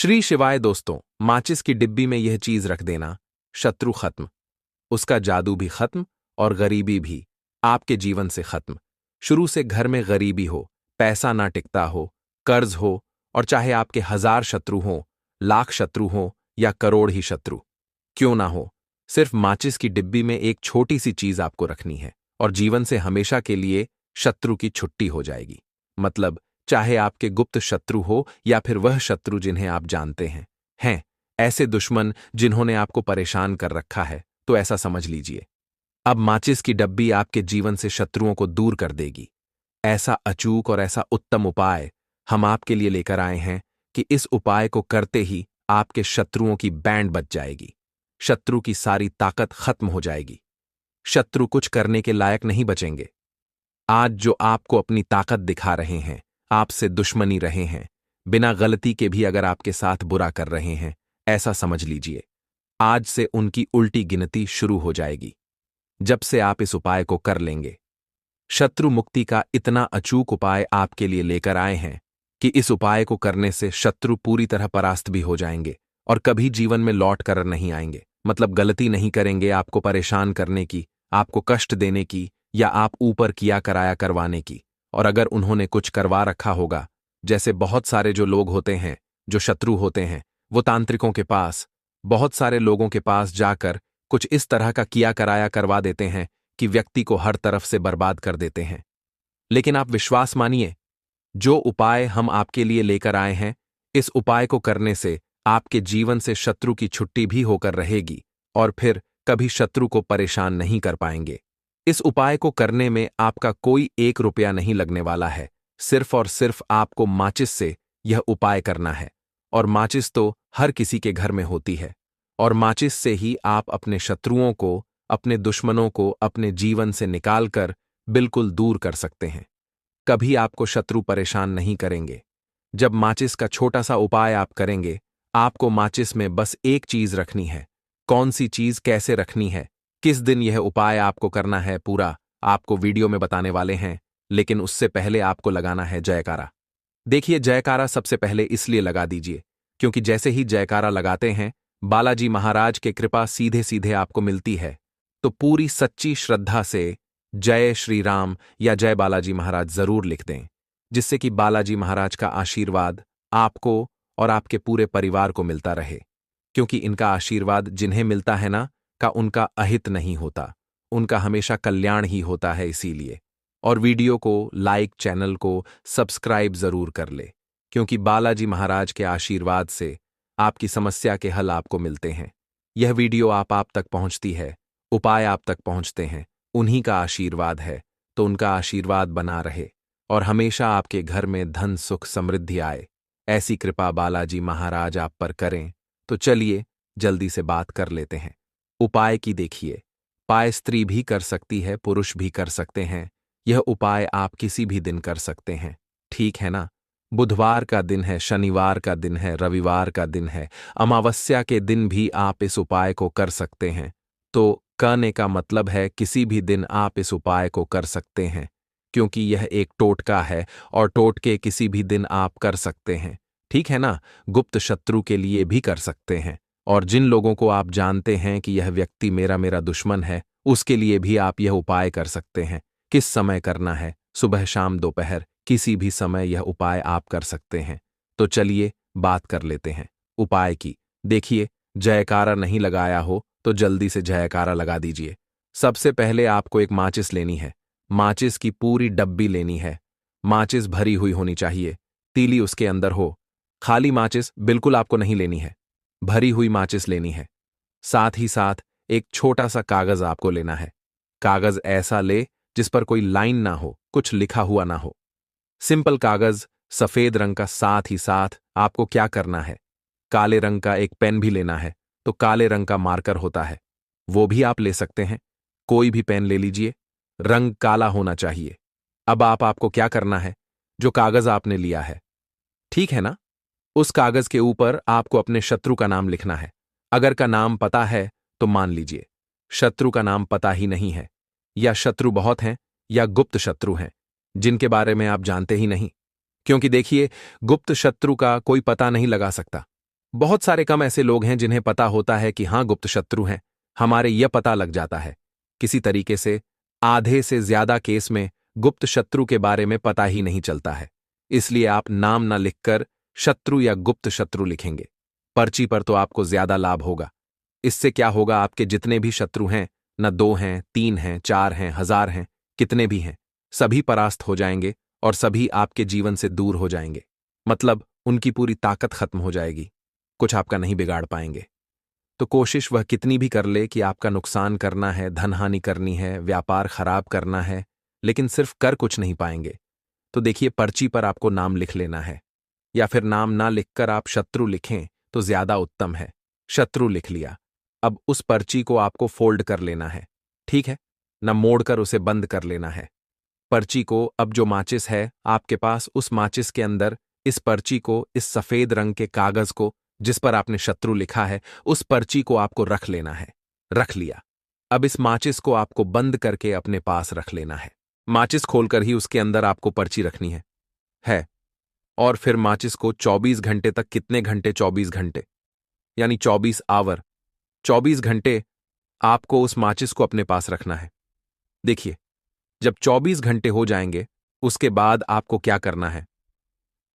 श्री शिवाय दोस्तों, माचिस की डिब्बी में यह चीज रख देना, शत्रु खत्म, उसका जादू भी खत्म और गरीबी भी आपके जीवन से खत्म। शुरू से घर में गरीबी हो, पैसा ना टिकता हो, कर्ज हो और चाहे आपके 1000 शत्रु हों, लाख शत्रु हों या करोड़ ही शत्रु क्यों ना हो, सिर्फ माचिस की डिब्बी में एक छोटी सी चीज आपको रखनी है और जीवन से हमेशा के लिए शत्रु की छुट्टी हो जाएगी। मतलब चाहे आपके गुप्त शत्रु हो या फिर वह शत्रु जिन्हें आप जानते हैं ऐसे दुश्मन जिन्होंने आपको परेशान कर रखा है, तो ऐसा समझ लीजिए अब माचिस की डब्बी आपके जीवन से शत्रुओं को दूर कर देगी। ऐसा अचूक और ऐसा उत्तम उपाय हम आपके लिए लेकर आए हैं कि इस उपाय को करते ही आपके शत्रुओं की बैंड बच जाएगी, शत्रु की सारी ताकत खत्म हो जाएगी, शत्रु कुछ करने के लायक नहीं बचेंगे। आज जो आपको अपनी ताकत दिखा रहे हैं, आपसे दुश्मनी रहे हैं, बिना गलती के भी अगर आपके साथ बुरा कर रहे हैं, ऐसा समझ लीजिए आज से उनकी उल्टी गिनती शुरू हो जाएगी जब से आप इस उपाय को कर लेंगे। शत्रु मुक्ति का इतना अचूक उपाय आपके लिए लेकर आए हैं कि इस उपाय को करने से शत्रु पूरी तरह परास्त भी हो जाएंगे और कभी जीवन में लौट कर नहीं आएंगे। मतलब गलती नहीं करेंगे आपको परेशान करने की, आपको कष्ट देने की या आप ऊपर किया कराया करवाने की। और अगर उन्होंने कुछ करवा रखा होगा, जैसे बहुत सारे जो लोग होते हैं जो शत्रु होते हैं, वो तांत्रिकों के पास, बहुत सारे लोगों के पास जाकर कुछ इस तरह का किया कराया करवा देते हैं कि व्यक्ति को हर तरफ से बर्बाद कर देते हैं। लेकिन आप विश्वास मानिए, जो उपाय हम आपके लिए लेकर आए हैं, इस उपाय को करने से आपके जीवन से शत्रु की छुट्टी भी होकर रहेगी और फिर कभी शत्रु को परेशान नहीं कर पाएंगे। इस उपाय को करने में आपका कोई 1 रुपया नहीं लगने वाला है, सिर्फ और सिर्फ आपको माचिस से यह उपाय करना है। और माचिस तो हर किसी के घर में होती है और माचिस से ही आप अपने शत्रुओं को, अपने दुश्मनों को अपने जीवन से निकालकर बिल्कुल दूर कर सकते हैं। कभी आपको शत्रु परेशान नहीं करेंगे। जब माचिस का छोटा सा उपाय आप करेंगे, आपको माचिस में बस एक चीज रखनी है। कौन सी चीज कैसे रखनी है, किस दिन यह उपाय आपको करना है, पूरा आपको वीडियो में बताने वाले हैं। लेकिन उससे पहले आपको लगाना है जयकारा। देखिए, जयकारा सबसे पहले इसलिए लगा दीजिए क्योंकि जैसे ही जयकारा लगाते हैं, बालाजी महाराज के कृपा सीधे सीधे आपको मिलती है। तो पूरी सच्ची श्रद्धा से जय श्री राम या जय बालाजी महाराज जरूर लिख दें, जिससे कि बालाजी महाराज का आशीर्वाद आपको और आपके पूरे परिवार को मिलता रहे। क्योंकि इनका आशीर्वाद जिन्हें मिलता है ना, का उनका अहित नहीं होता, उनका हमेशा कल्याण ही होता है। इसीलिए और वीडियो को लाइक, चैनल को सब्सक्राइब जरूर कर ले, क्योंकि बालाजी महाराज के आशीर्वाद से आपकी समस्या के हल आपको मिलते हैं। यह वीडियो आप तक पहुंचती है, उपाय आप तक पहुंचते हैं, उन्हीं का आशीर्वाद है। तो उनका आशीर्वाद बना रहे और हमेशा आपके घर में धन, सुख, समृद्धि आए, ऐसी कृपा बालाजी महाराज आप पर करें। तो चलिए जल्दी से बात कर लेते हैं उपाय की। देखिए, उपाय स्त्री भी कर सकती है, पुरुष भी कर सकते हैं। यह उपाय आप किसी भी दिन कर सकते हैं, ठीक है ना। बुधवार का दिन है, शनिवार का दिन है, रविवार का दिन है, अमावस्या के दिन भी आप इस उपाय को कर सकते हैं। तो कहने का मतलब है किसी भी दिन आप इस उपाय को कर सकते हैं, क्योंकि यह एक टोटका है और टोटके किसी भी दिन आप कर सकते हैं, ठीक है ना। गुप्त शत्रु के लिए भी कर सकते हैं और जिन लोगों को आप जानते हैं कि यह व्यक्ति मेरा मेरा दुश्मन है, उसके लिए भी आप यह उपाय कर सकते हैं। किस समय करना है? सुबह, शाम, दोपहर, किसी भी समय यह उपाय आप कर सकते हैं। तो चलिए बात कर लेते हैं उपाय की। देखिए, जयकारा नहीं लगाया हो तो जल्दी से जयकारा लगा दीजिए। सबसे पहले आपको एक माचिस लेनी है, माचिस की पूरी डब्बी लेनी है। माचिस भरी हुई होनी चाहिए, तीली उसके अंदर हो। खाली माचिस बिल्कुल आपको नहीं लेनी है, भरी हुई माचिस लेनी है। साथ ही साथ एक छोटा सा कागज आपको लेना है। कागज ऐसा ले जिस पर कोई लाइन ना हो, कुछ लिखा हुआ ना हो, सिंपल कागज, सफेद रंग का। साथ ही साथ आपको क्या करना है, काले रंग का एक पेन भी लेना है। तो काले रंग का मार्कर होता है, वो भी आप ले सकते हैं, कोई भी पेन ले लीजिए, रंग काला होना चाहिए। अब आपको क्या करना है, जो कागज आपने लिया है, ठीक है ना, उस कागज के ऊपर आपको अपने शत्रु का नाम लिखना है। अगर का नाम पता है तो मान लीजिए, शत्रु का नाम पता ही नहीं है, या शत्रु बहुत हैं या गुप्त शत्रु हैं जिनके बारे में आप जानते ही नहीं। क्योंकि देखिए, गुप्त शत्रु का कोई पता नहीं लगा सकता, बहुत सारे कम ऐसे लोग हैं जिन्हें पता होता है कि हाँ गुप्त शत्रु हैं, हमारे यह पता लग जाता है। किसी तरीके से आधे से ज्यादा केस में गुप्त शत्रु के बारे में पता ही नहीं चलता है। इसलिए आप नाम ना लिखकर शत्रु या गुप्त शत्रु लिखेंगे। पर्ची पर तो आपको ज्यादा लाभ होगा। इससे क्या होगा, आपके जितने भी शत्रु हैं, न 2 हैं, 3 हैं, 4 हैं, 1000 हैं, कितने भी हैं, सभी परास्त हो जाएंगे और सभी आपके जीवन से दूर हो जाएंगे। मतलब उनकी पूरी ताकत खत्म हो जाएगी, कुछ आपका नहीं बिगाड़ पाएंगे। तो कोशिश वह कितनी भी कर ले कि आपका नुकसान करना है, धनहानि करनी है, व्यापार खराब करना है, लेकिन सिर्फ कर कुछ नहीं पाएंगे। तो देखिए, पर्ची पर आपको नाम लिख लेना है, या फिर नाम ना लिखकर आप शत्रु लिखें तो ज्यादा उत्तम है। शत्रु लिख लिया, अब उस पर्ची को आपको फोल्ड कर लेना है, ठीक है ना, मोड़कर उसे बंद कर लेना है। पर्ची को अब जो माचिस है आपके पास, उस माचिस के अंदर इस पर्ची को, इस सफेद रंग के कागज को जिस पर आपने शत्रु लिखा है, उस पर्ची को आपको रख लेना है। रख लिया, अब इस माचिस को आपको बंद करके अपने पास रख लेना है। माचिस खोलकर ही उसके अंदर आपको पर्ची रखनी है। और फिर माचिस को 24 घंटे तक, कितने घंटे, 24 घंटे यानी 24 आवर, 24 घंटे आपको उस माचिस को अपने पास रखना है। देखिए, जब 24 घंटे हो जाएंगे, उसके बाद आपको क्या करना है।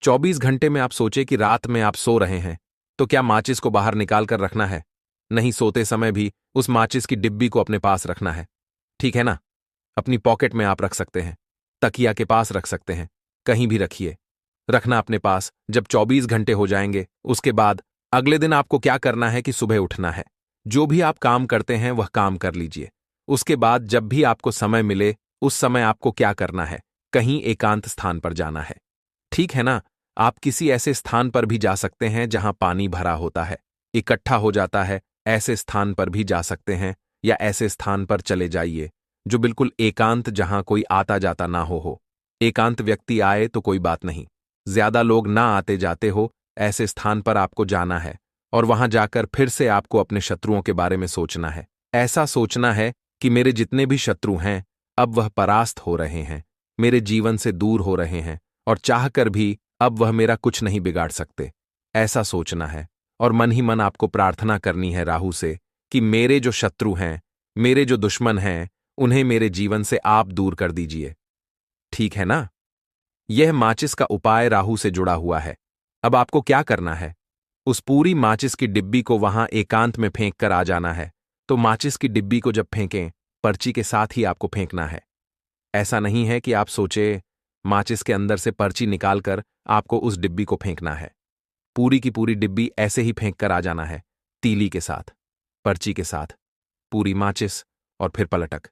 24 घंटे में आप सोचे कि रात में आप सो रहे हैं, तो क्या माचिस को बाहर निकाल कर रखना है? नहीं, सोते समय भी उस माचिस की डिब्बी को अपने पास रखना है, ठीक है ना। अपनी पॉकेट में आप रख सकते हैं, तकिया के पास रख सकते हैं, कहीं भी रखिए, रखना अपने पास। जब 24 घंटे हो जाएंगे, उसके बाद अगले दिन आपको क्या करना है कि सुबह उठना है। जो भी आप काम करते हैं वह काम कर लीजिए। उसके बाद जब भी आपको समय मिले, उस समय आपको क्या करना है, कहीं एकांत स्थान पर जाना है, ठीक है ना। आप किसी ऐसे स्थान पर भी जा सकते हैं जहां पानी भरा होता है, इकट्ठा हो जाता है, ऐसे स्थान पर भी जा सकते हैं, या ऐसे स्थान पर चले जाइए जो बिल्कुल एकांत, जहां कोई आता जाता ना हो। एकांत व्यक्ति आए तो कोई बात नहीं, ज्यादा लोग ना आते जाते हो, ऐसे स्थान पर आपको जाना है। और वहां जाकर फिर से आपको अपने शत्रुओं के बारे में सोचना है। ऐसा सोचना है कि मेरे जितने भी शत्रु हैं, अब वह परास्त हो रहे हैं, मेरे जीवन से दूर हो रहे हैं, और चाहकर भी अब वह मेरा कुछ नहीं बिगाड़ सकते। ऐसा सोचना है, और मन ही मन आपको प्रार्थना करनी है राहु से कि मेरे जो शत्रु हैं, मेरे जो दुश्मन हैं, उन्हें मेरे जीवन से आप दूर कर दीजिए, ठीक है ना। यह माचिस का उपाय राहु से जुड़ा हुआ है। अब आपको क्या करना है, उस पूरी माचिस की डिब्बी को वहां एकांत में फेंक कर आ जाना है। तो माचिस की डिब्बी को जब फेंकें, पर्ची के साथ ही आपको फेंकना है। ऐसा नहीं है कि आप सोचे माचिस के अंदर से पर्ची निकालकर आपको उस डिब्बी को फेंकना है। पूरी की पूरी डिब्बी ऐसे ही फेंक कर आ जाना है, तीली के साथ, पर्ची के साथ, पूरी माचिस, और फिर पलटक।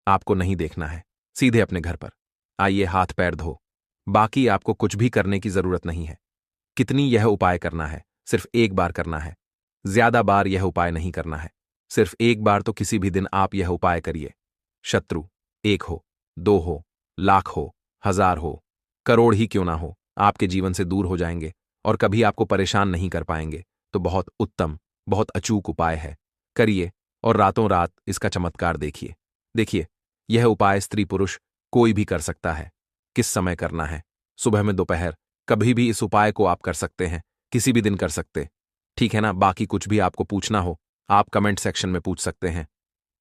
आपको नहीं देखना है, सीधे अपने घर पर आइए, हाथ पैर धो। बाकी आपको कुछ भी करने की जरूरत नहीं है। कितनी यह उपाय करना है, सिर्फ एक बार करना है, ज्यादा बार यह उपाय नहीं करना है। सिर्फ एक बार तो किसी भी दिन आप यह उपाय करिए। शत्रु 1 हो, 2 हो, लाख हो, 1000 हो, करोड़ ही क्यों ना हो, आपके जीवन से दूर हो जाएंगे और कभी आपको परेशान नहीं कर पाएंगे। तो बहुत उत्तम, बहुत अचूक उपाय है, करिए और रातों रात इसका चमत्कार देखिए। देखिए, यह उपाय स्त्री पुरुष कोई भी कर सकता है। किस समय करना है, सुबह में, दोपहर, कभी भी इस उपाय को आप कर सकते हैं, किसी भी दिन कर सकते, ठीक है ना। बाकी कुछ भी आपको पूछना हो, आप कमेंट सेक्शन में पूछ सकते हैं।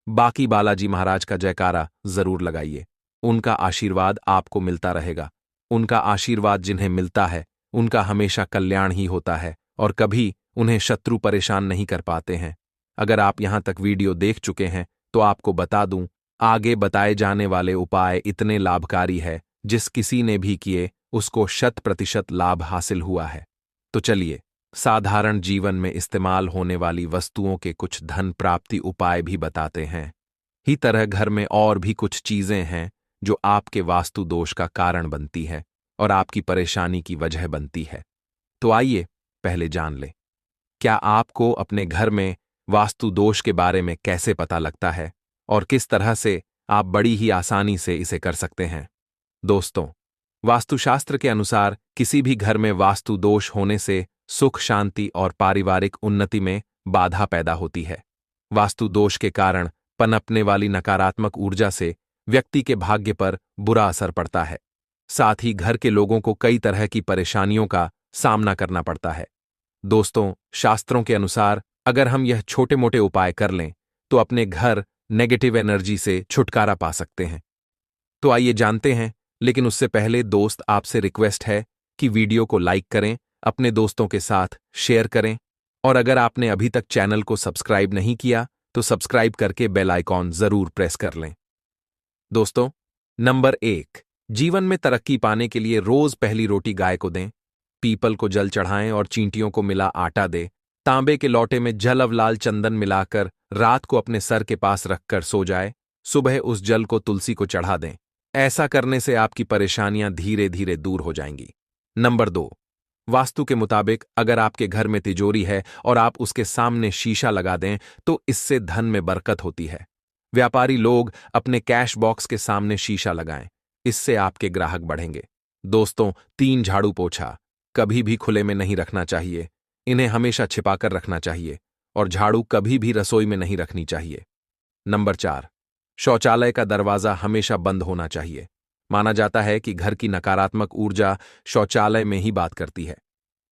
बाकी बालाजी महाराज का जयकारा जरूर लगाइए, उनका आशीर्वाद आपको मिलता रहेगा। उनका आशीर्वाद जिन्हें मिलता है, उनका हमेशा कल्याण ही होता है, और कभी उन्हें शत्रु परेशान नहीं कर पाते हैं। अगर आप यहां तक वीडियो देख चुके हैं तो आपको बता दूं, आगे बताए जाने वाले उपाय इतने लाभकारी है, जिस किसी ने भी किए उसको 100% लाभ हासिल हुआ है। तो चलिए, साधारण जीवन में इस्तेमाल होने वाली वस्तुओं के कुछ धन प्राप्ति उपाय भी बताते हैं। ही तरह घर में और भी कुछ चीजें हैं जो आपके वास्तु दोष का कारण बनती है और आपकी परेशानी की वजह बनती है। तो आइए पहले जान लें, क्या आपको अपने घर में वास्तु दोष के बारे में कैसे पता लगता है और किस तरह से आप बड़ी ही आसानी से इसे कर सकते हैं। दोस्तों, वास्तुशास्त्र के अनुसार किसी भी घर में वास्तु दोष होने से सुख, शांति और पारिवारिक उन्नति में बाधा पैदा होती है। वास्तु दोष के कारण पनपने वाली नकारात्मक ऊर्जा से व्यक्ति के भाग्य पर बुरा असर पड़ता है। साथ ही घर के लोगों को कई तरह की परेशानियों का सामना करना पड़ता है। दोस्तों, शास्त्रों के अनुसार अगर हम यह छोटे मोटे उपाय कर लें तो अपने घर नेगेटिव एनर्जी से छुटकारा पा सकते हैं। तो आइए जानते हैं, लेकिन उससे पहले दोस्त आपसे रिक्वेस्ट है कि वीडियो को लाइक करें, अपने दोस्तों के साथ शेयर करें और अगर आपने अभी तक चैनल को सब्सक्राइब नहीं किया तो सब्सक्राइब करके बेल आइकॉन जरूर प्रेस कर लें। दोस्तों, नंबर 1, जीवन में तरक्की पाने के लिए रोज पहली रोटी गाय को दें, पीपल को जल चढ़ाएं और चींटियों को मिला आटा दें, तांबे के लोटे में जल अवलाल चंदन मिलाकर रात को अपने सर के पास रखकर सो जाए, सुबह उस जल को तुलसी को चढ़ा दें। ऐसा करने से आपकी परेशानियां धीरे धीरे दूर हो जाएंगी। नंबर 2, वास्तु के मुताबिक अगर आपके घर में तिजोरी है और आप उसके सामने शीशा लगा दें तो इससे धन में बरकत होती है। व्यापारी लोग अपने कैश बॉक्स के सामने शीशा लगाएं, इससे आपके ग्राहक बढ़ेंगे। दोस्तों, 3 झाड़ू पोछा कभी भी खुले में नहीं रखना चाहिए, इन्हें हमेशा छिपाकर रखना चाहिए और झाड़ू कभी भी रसोई में नहीं रखनी चाहिए। नंबर 4, शौचालय का दरवाजा हमेशा बंद होना चाहिए। माना जाता है कि घर की नकारात्मक ऊर्जा शौचालय में ही बात करती है।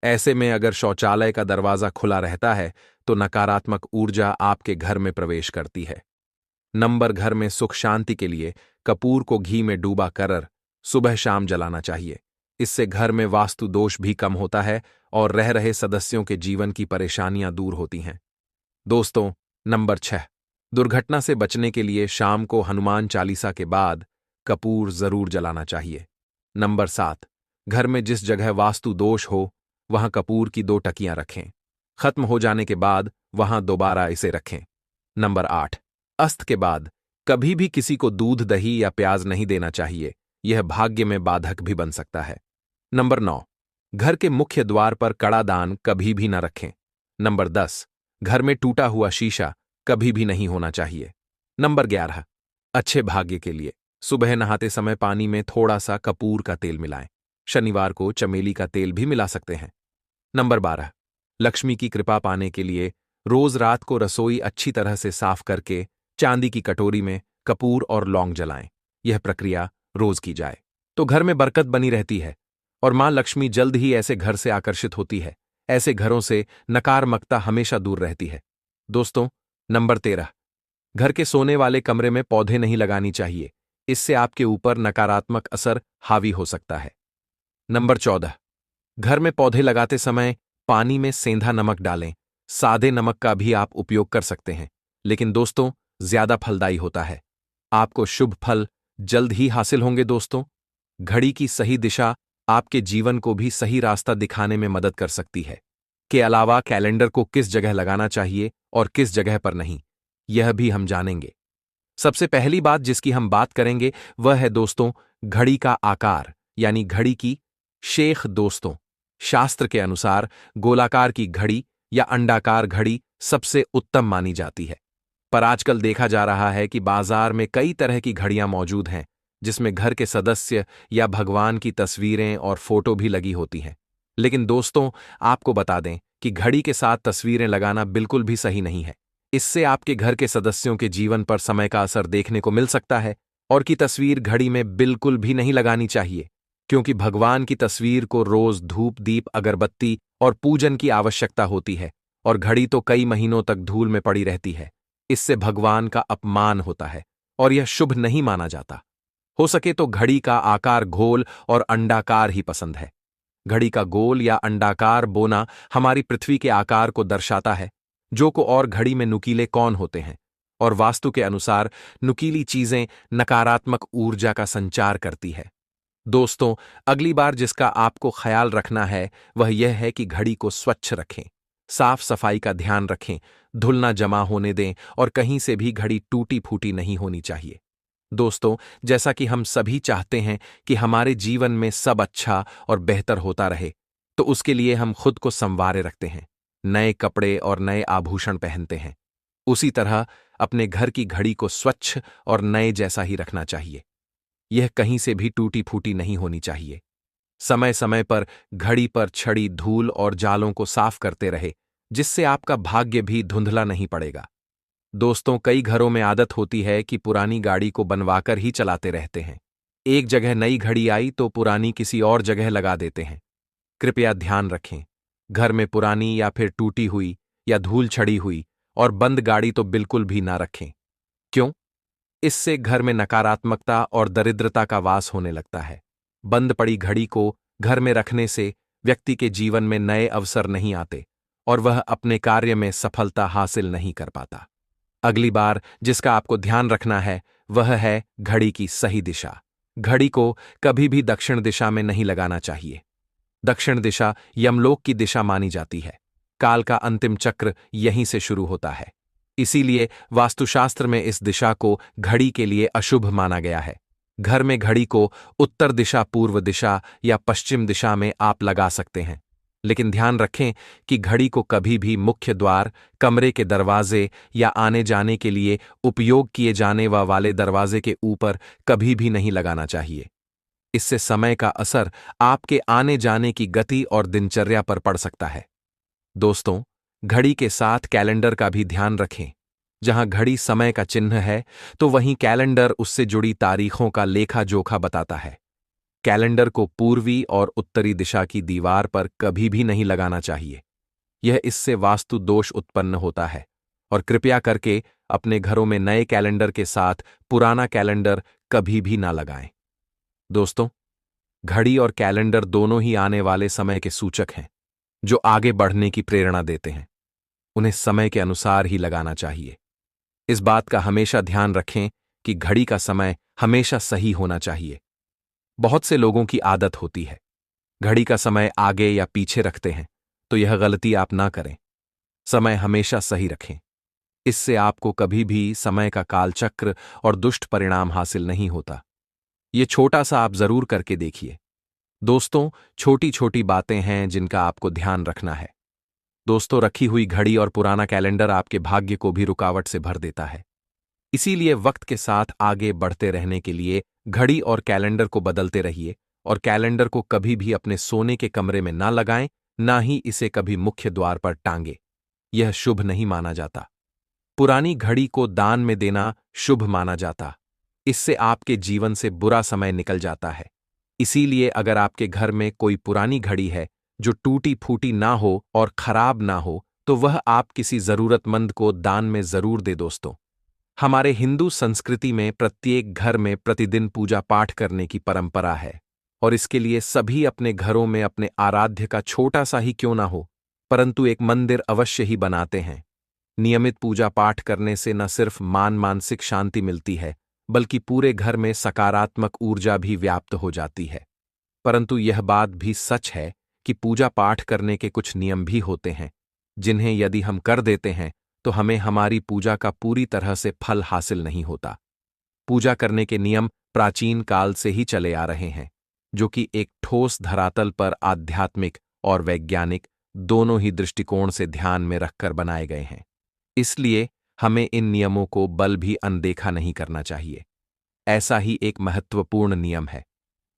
ऐसे में अगर शौचालय का दरवाजा खुला रहता है तो नकारात्मक ऊर्जा आपके घर में प्रवेश करती है। नंबर घर में सुख शांति के लिए कपूर को घी में डूबा कर सुबह शाम जलाना चाहिए। इससे घर में वास्तु दोष भी कम होता है और रह रहे सदस्यों के जीवन की परेशानियां दूर होती हैं। दोस्तों, नंबर 6, दुर्घटना से बचने के लिए शाम को हनुमान चालीसा के बाद कपूर जरूर जलाना चाहिए। नंबर 7, घर में जिस जगह वास्तु दोष हो वहां कपूर की 2 टकियां रखें, खत्म हो जाने के बाद वहां दोबारा इसे रखें। नंबर 8, अस्त के बाद कभी भी किसी को दूध दही या प्याज नहीं देना चाहिए, यह भाग्य में बाधक भी बन सकता है। नंबर 9, घर के मुख्य द्वार पर कड़ादान कभी भी न रखें। नंबर 10, घर में टूटा हुआ शीशा कभी भी नहीं होना चाहिए। नंबर 11, अच्छे भाग्य के लिए सुबह नहाते समय पानी में थोड़ा सा कपूर का तेल मिलाएं। शनिवार को चमेली का तेल भी मिला सकते हैं। नंबर 12, लक्ष्मी की कृपा पाने के लिए रोज रात को रसोई अच्छी तरह से साफ करके चांदी की कटोरी में कपूर और लौंग जलाएं। यह प्रक्रिया रोज की जाए तो घर में बरकत बनी रहती है और मां लक्ष्मी जल्द ही ऐसे घर से आकर्षित होती है। ऐसे घरों से नकारात्मकता हमेशा दूर रहती है। दोस्तों, नंबर 13, घर के सोने वाले कमरे में पौधे नहीं लगानी चाहिए, इससे आपके ऊपर नकारात्मक असर हावी हो सकता है। नंबर 14, घर में पौधे लगाते समय पानी में सेंधा नमक डालें। सादे नमक का भी आप उपयोग कर सकते हैं, लेकिन दोस्तों ज्यादा फलदायी होता है। आपको शुभ फल जल्द ही हासिल होंगे। दोस्तों, घड़ी की सही दिशा आपके जीवन को भी सही रास्ता दिखाने में मदद कर सकती है। के अलावा कैलेंडर को किस जगह लगाना चाहिए और किस जगह पर नहीं, यह भी हम जानेंगे। सबसे पहली बात जिसकी हम बात करेंगे वह है दोस्तों घड़ी का आकार, यानी घड़ी की शेख। दोस्तों, शास्त्र के अनुसार गोलाकार की घड़ी या अंडाकार घड़ी सबसे उत्तम मानी जाती है, पर आजकल देखा जा रहा है कि बाजार में कई तरह की घड़ियां मौजूद हैं जिसमें घर के सदस्य या भगवान की तस्वीरें और फोटो भी लगी होती हैं। लेकिन दोस्तों, आपको बता दें कि घड़ी के साथ तस्वीरें लगाना बिल्कुल भी सही नहीं है। इससे आपके घर के सदस्यों के जीवन पर समय का असर देखने को मिल सकता है और की तस्वीर घड़ी में बिल्कुल भी नहीं लगानी चाहिए, क्योंकि भगवान की तस्वीर को रोज धूप दीप अगरबत्ती और पूजन की आवश्यकता होती है और घड़ी तो कई महीनों तक धूल में पड़ी रहती है। इससे भगवान का अपमान होता है और यह शुभ नहीं माना जाता। हो सके तो घड़ी का आकार गोल और अंडाकार ही पसंद है। घड़ी का गोल या अंडाकार बोना हमारी पृथ्वी के आकार को दर्शाता है, जो को और घड़ी में नुकीले कौन होते हैं और वास्तु के अनुसार नुकीली चीजें नकारात्मक ऊर्जा का संचार करती है। दोस्तों, अगली बार जिसका आपको ख्याल रखना है वह यह है कि घड़ी को स्वच्छ रखें, साफ सफाई का ध्यान रखें, धूल ना जमा होने दें और कहीं से भी घड़ी टूटी फूटी नहीं होनी चाहिए। दोस्तों, जैसा कि हम सभी चाहते हैं कि हमारे जीवन में सब अच्छा और बेहतर होता रहे, तो उसके लिए हम खुद को संवारे रखते हैं, नए कपड़े और नए आभूषण पहनते हैं। उसी तरह अपने घर की घड़ी को स्वच्छ और नए जैसा ही रखना चाहिए। यह कहीं से भी टूटी फूटी नहीं होनी चाहिए। समय समय पर घड़ी पर छड़ी धूल और जालों को साफ करते रहे, जिससे आपका भाग्य भी धुंधला नहीं पड़ेगा। दोस्तों, कई घरों में आदत होती है कि पुरानी गाड़ी को बनवाकर ही चलाते रहते हैं। एक जगह नई घड़ी आई तो पुरानी किसी और जगह लगा देते हैं। कृपया ध्यान रखें, घर में पुरानी या फिर टूटी हुई या धूल छड़ी हुई और बंद गाड़ी तो बिल्कुल भी ना रखें। क्यों? इससे घर में नकारात्मकता और दरिद्रता का वास होने लगता है। बंद पड़ी घड़ी को घर में रखने से व्यक्ति के जीवन में नए अवसर नहीं आते और वह अपने कार्य में सफलता हासिल नहीं कर पाता। अगली बार जिसका आपको ध्यान रखना है वह है घड़ी की सही दिशा। घड़ी को कभी भी दक्षिण दिशा में नहीं लगाना चाहिए। दक्षिण दिशा यमलोक की दिशा मानी जाती है। काल का अंतिम चक्र यहीं से शुरू होता है। इसीलिए वास्तुशास्त्र में इस दिशा को घड़ी के लिए अशुभ माना गया है। घर में घड़ी को उत्तर दिशा, पूर्व दिशा या पश्चिम दिशा में आप लगा सकते हैं, लेकिन ध्यान रखें कि घड़ी को कभी भी मुख्य द्वार, कमरे के दरवाजे या आने जाने के लिए उपयोग किए जाने वाले दरवाजे के ऊपर कभी भी नहीं लगाना चाहिए। इससे समय का असर आपके आने जाने की गति और दिनचर्या पर पड़ सकता है। दोस्तों, घड़ी के साथ कैलेंडर का भी ध्यान रखें। जहां घड़ी समय का चिन्ह है, तो वहीं कैलेंडर उससे जुड़ी तारीखों का लेखा जोखा बताता है। कैलेंडर को पूर्वी और उत्तरी दिशा की दीवार पर कभी भी नहीं लगाना चाहिए। यह इससे वास्तु दोष उत्पन्न होता है। और कृपया करके अपने घरों में नए कैलेंडर के साथ पुराना कैलेंडर कभी भी ना लगाएं। दोस्तों, घड़ी और कैलेंडर दोनों ही आने वाले समय के सूचक हैं, जो आगे बढ़ने की प्रेरणा देते हैं। उन्हें समय के अनुसार ही लगाना चाहिए। इस बात का हमेशा ध्यान रखें कि घड़ी का समय हमेशा सही होना चाहिए। बहुत से लोगों की आदत होती है घड़ी का समय आगे या पीछे रखते हैं, तो यह गलती आप ना करें। समय हमेशा सही रखें। इससे आपको कभी भी समय का कालचक्र और दुष्ट परिणाम हासिल नहीं होता। ये छोटा सा आप जरूर करके देखिए। दोस्तों, छोटी छोटी बातें हैं जिनका आपको ध्यान रखना है। दोस्तों, रखी हुई घड़ी और पुराना कैलेंडर आपके भाग्य को भी रुकावट से भर देता है। इसीलिए वक्त के साथ आगे बढ़ते रहने के लिए घड़ी और कैलेंडर को बदलते रहिए और कैलेंडर को कभी भी अपने सोने के कमरे में ना लगाएं, ना ही इसे कभी मुख्य द्वार पर टांगे। यह शुभ नहीं माना जाता। पुरानी घड़ी को दान में देना शुभ माना जाता। इससे आपके जीवन से बुरा समय निकल जाता है। इसीलिए अगर आपके घर में कोई पुरानी घड़ी है जो टूटी फूटी ना हो और खराब ना हो, तो वह आप किसी जरूरतमंद को दान में जरूर दे। दोस्तों, हमारे हिंदू संस्कृति में प्रत्येक घर में प्रतिदिन पूजा पाठ करने की परंपरा है और इसके लिए सभी अपने घरों में अपने आराध्य का छोटा सा ही क्यों ना हो, परंतु एक मंदिर अवश्य ही बनाते हैं। नियमित पूजा पाठ करने से न सिर्फ मानसिक शांति मिलती है, बल्कि पूरे घर में सकारात्मक ऊर्जा भी व्याप्त हो जाती है। परंतु यह बात भी सच है कि पूजा पाठ करने के कुछ नियम भी होते हैं, जिन्हें यदि हम कर देते हैं तो हमें हमारी पूजा का पूरी तरह से फल हासिल नहीं होता। पूजा करने के नियम प्राचीन काल से ही चले आ रहे हैं, जो कि एक ठोस धरातल पर आध्यात्मिक और वैज्ञानिक दोनों ही दृष्टिकोण से ध्यान में रखकर बनाए गए हैं। इसलिए हमें इन नियमों को बल भी अनदेखा नहीं करना चाहिए। ऐसा ही एक महत्वपूर्ण नियम है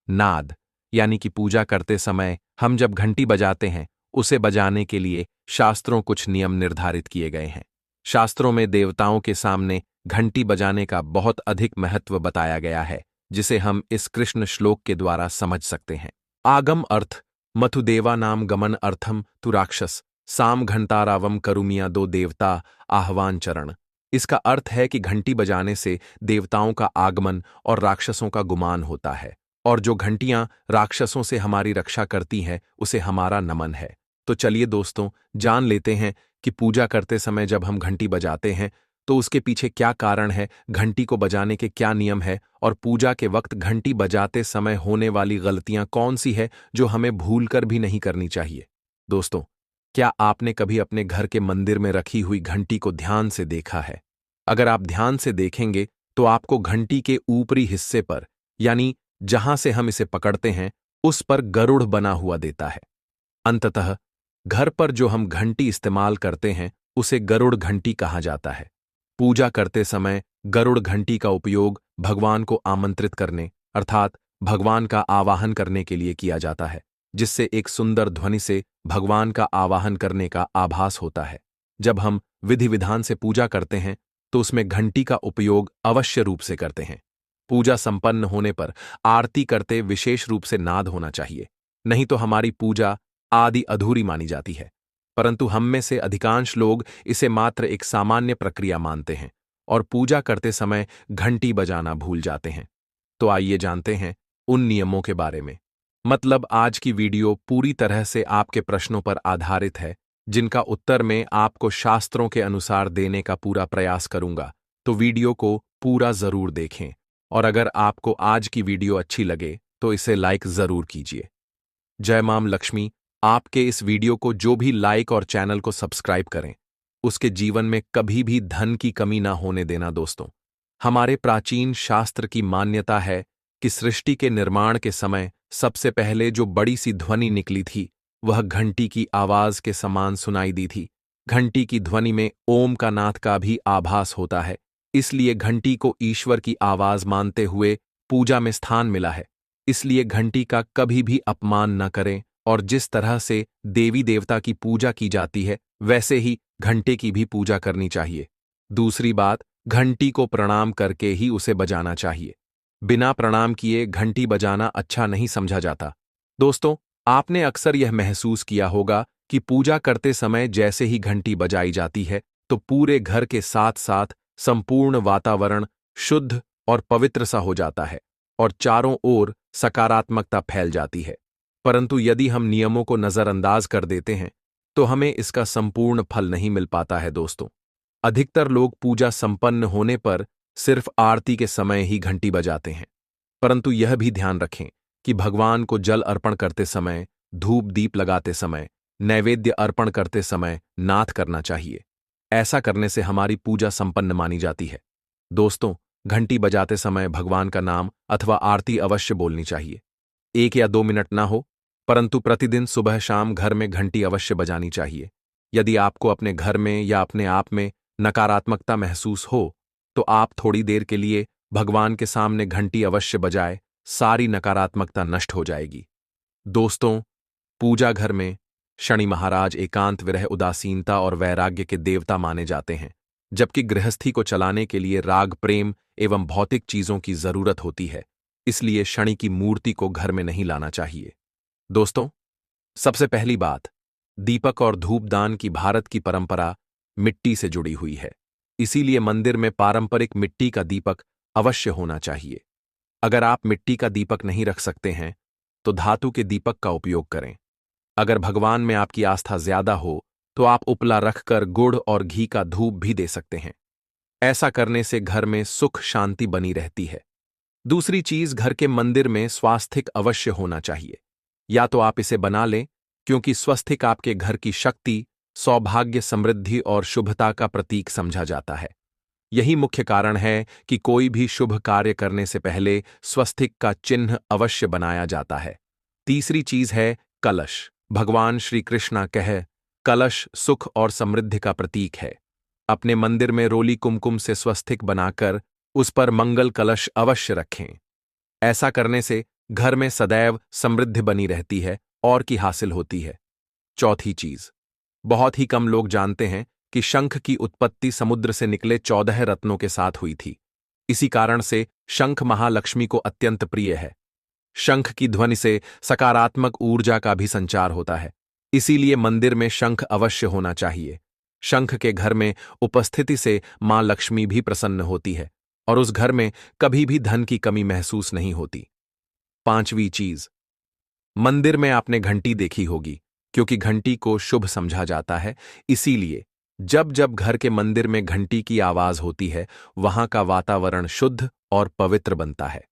नाद, यानी कि पूजा करते समय हम जब घंटी बजाते हैं, उसे बजाने के लिए शास्त्रों कुछ नियम निर्धारित किए गए हैं। शास्त्रों में देवताओं के सामने घंटी बजाने का बहुत अधिक महत्व बताया गया है, जिसे हम इस कृष्ण श्लोक के द्वारा समझ सकते हैं। आगम अर्थ मथुदेवा नाम गमन अर्थम तु राक्षस साम घंटारावम करुमिया दो देवता आह्वान चरण। इसका अर्थ है कि घंटी बजाने से देवताओं का आगमन और राक्षसों का गुमान होता है, और जो घंटियां राक्षसों से हमारी रक्षा करती हैं उसे हमारा नमन है। तो चलिए दोस्तों, जान लेते हैं कि पूजा करते समय जब हम घंटी बजाते हैं तो उसके पीछे क्या कारण है, घंटी को बजाने के क्या नियम है, और पूजा के वक्त घंटी बजाते समय होने वाली गलतियां कौन सी है जो हमें भूलकर भी नहीं करनी चाहिए। दोस्तों, क्या आपने कभी अपने घर के मंदिर में रखी हुई घंटी को ध्यान से देखा है? अगर आप ध्यान से देखेंगे तो आपको घंटी के ऊपरी हिस्से पर, यानी जहां से हम इसे पकड़ते हैं, उस पर गरुड़ बना हुआ देता है। अंततः घर पर जो हम घंटी इस्तेमाल करते हैं उसे गरुड़ घंटी कहा जाता है। पूजा करते समय गरुड़ घंटी का उपयोग भगवान को आमंत्रित करने, अर्थात भगवान का आवाहन करने के लिए किया जाता है, जिससे एक सुंदर ध्वनि से भगवान का आवाहन करने का आभास होता है। जब हम विधि विधान से पूजा करते हैं तो उसमें घंटी का उपयोग अवश्य रूप से करते हैं। पूजा संपन्न होने पर आरती करते विशेष रूप से नाद होना चाहिए, नहीं तो हमारी पूजा आदि अधूरी मानी जाती है, परंतु हम में से अधिकांश लोग इसे मात्र एक सामान्य प्रक्रिया मानते हैं और पूजा करते समय घंटी बजाना भूल जाते हैं। तो आइए जानते हैं उन नियमों के बारे में। मतलब आज की वीडियो पूरी तरह से आपके प्रश्नों पर आधारित है, जिनका उत्तर मैं आपको शास्त्रों के अनुसार देने का पूरा प्रयास करूंगा। तो वीडियो को पूरा जरूर देखें और अगर आपको आज की वीडियो अच्छी लगे तो इसे लाइक जरूर कीजिए। जय मां लक्ष्मी आपके इस वीडियो को जो भी लाइक और चैनल को सब्सक्राइब करें, उसके जीवन में कभी भी धन की कमी ना होने देना। दोस्तों, हमारे प्राचीन शास्त्र की मान्यता है कि सृष्टि के निर्माण के समय सबसे पहले जो बड़ी सी ध्वनि निकली थी वह घंटी की आवाज के समान सुनाई दी थी। घंटी की ध्वनि में ओम का नाद का भी आभास होता है, इसलिए घंटी को ईश्वर की आवाज मानते हुए पूजा में स्थान मिला है। इसलिए घंटी का कभी भी अपमान न करें और जिस तरह से देवी देवता की पूजा की जाती है वैसे ही घंटे की भी पूजा करनी चाहिए। दूसरी बात, घंटी को प्रणाम करके ही उसे बजाना चाहिए। बिना प्रणाम किए घंटी बजाना अच्छा नहीं समझा जाता। दोस्तों, आपने अक्सर यह महसूस किया होगा कि पूजा करते समय जैसे ही घंटी बजाई जाती है तो पूरे घर के साथ साथ संपूर्ण वातावरण शुद्ध और पवित्र सा हो जाता है और चारों ओर सकारात्मकता फैल जाती है। परंतु यदि हम नियमों को नजरअंदाज कर देते हैं तो हमें इसका संपूर्ण फल नहीं मिल पाता है। दोस्तों, अधिकतर लोग पूजा संपन्न होने पर सिर्फ आरती के समय ही घंटी बजाते हैं, परंतु यह भी ध्यान रखें कि भगवान को जल अर्पण करते समय, धूप दीप लगाते समय, नैवेद्य अर्पण करते समय नाथ करना चाहिए। ऐसा करने से हमारी पूजा संपन्न मानी जाती है। दोस्तों, घंटी बजाते समय भगवान का नाम अथवा आरती अवश्य बोलनी चाहिए। 1 या 2 मिनट ना हो, परंतु प्रतिदिन सुबह शाम घर में घंटी अवश्य बजानी चाहिए। यदि आपको अपने घर में या अपने आप में नकारात्मकता महसूस हो तो आप थोड़ी देर के लिए भगवान के सामने घंटी अवश्य बजाए, सारी नकारात्मकता नष्ट हो जाएगी। दोस्तों, पूजा घर में शनि महाराज एकांत विरह, उदासीनता और वैराग्य के देवता माने जाते हैं, जबकि गृहस्थी को चलाने के लिए राग, प्रेम एवं भौतिक चीजों की जरूरत होती है। इसलिए शनि की मूर्ति को घर में नहीं लाना चाहिए। दोस्तों, सबसे पहली बात, दीपक और धूपदान की भारत की परंपरा मिट्टी से जुड़ी हुई है। इसीलिए मंदिर में पारंपरिक मिट्टी का दीपक अवश्य होना चाहिए। अगर आप मिट्टी का दीपक नहीं रख सकते हैं तो धातु के दीपक का उपयोग करें। अगर भगवान में आपकी आस्था ज्यादा हो तो आप उपला रखकर गुड़ और घी का धूप भी दे सकते हैं। ऐसा करने से घर में सुख शांति बनी रहती है। दूसरी चीज, घर के मंदिर में स्वास्तिक अवश्य होना चाहिए। या तो आप इसे बना लें, क्योंकि स्वस्तिक आपके घर की शक्ति, सौभाग्य, समृद्धि और शुभता का प्रतीक समझा जाता है। यही मुख्य कारण है कि कोई भी शुभ कार्य करने से पहले स्वस्तिक का चिन्ह अवश्य बनाया जाता है। तीसरी चीज है कलश। भगवान श्री कृष्ण कह, कलश सुख और समृद्धि का प्रतीक है। अपने मंदिर में रोली कुमकुम से स्वस्तिक बनाकर उस पर मंगल कलश अवश्य रखें। ऐसा करने से घर में सदैव समृद्धि बनी रहती है और की हासिल होती है। चौथी चीज, बहुत ही कम लोग जानते हैं कि शंख की उत्पत्ति समुद्र से निकले 14 रत्नों के साथ हुई थी। इसी कारण से शंख महालक्ष्मी को अत्यंत प्रिय है। शंख की ध्वनि से सकारात्मक ऊर्जा का भी संचार होता है, इसीलिए मंदिर में शंख अवश्य होना चाहिए। शंख के घर में उपस्थिति से मां लक्ष्मी भी प्रसन्न होती है और उस घर में कभी भी धन की कमी महसूस नहीं होती। पांचवी चीज, मंदिर में आपने घंटी देखी होगी, क्योंकि घंटी को शुभ समझा जाता है। इसीलिए जब जब घर के मंदिर में घंटी की आवाज होती है वहां का वातावरण शुद्ध और पवित्र बनता है।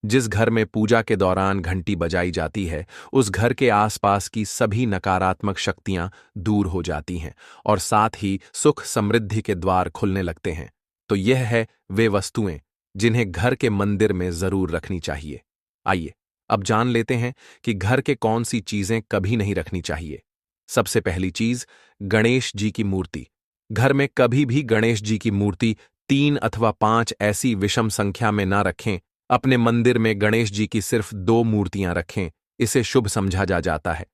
जिस घर में पूजा के दौरान घंटी बजाई जाती है उस घर के आसपास की सभी नकारात्मक शक्तियां दूर हो जाती हैं और साथ ही सुख समृद्धि के द्वार खुलने लगते हैं। तो यह है वे वस्तुएं जिन्हें घर के मंदिर में जरूर रखनी चाहिए। आइए अब जान लेते हैं कि घर के कौन सी चीजें कभी नहीं रखनी चाहिए। सबसे पहली चीज, गणेश जी की मूर्ति। घर में कभी भी गणेश जी की मूर्ति 3 अथवा 5 ऐसी विषम संख्या में ना रखें। अपने मंदिर में गणेश जी की सिर्फ 2 मूर्तियां रखें, इसे शुभ समझा जाता है।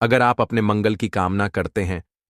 अगर आप अपने मंगल की कामना करते हैं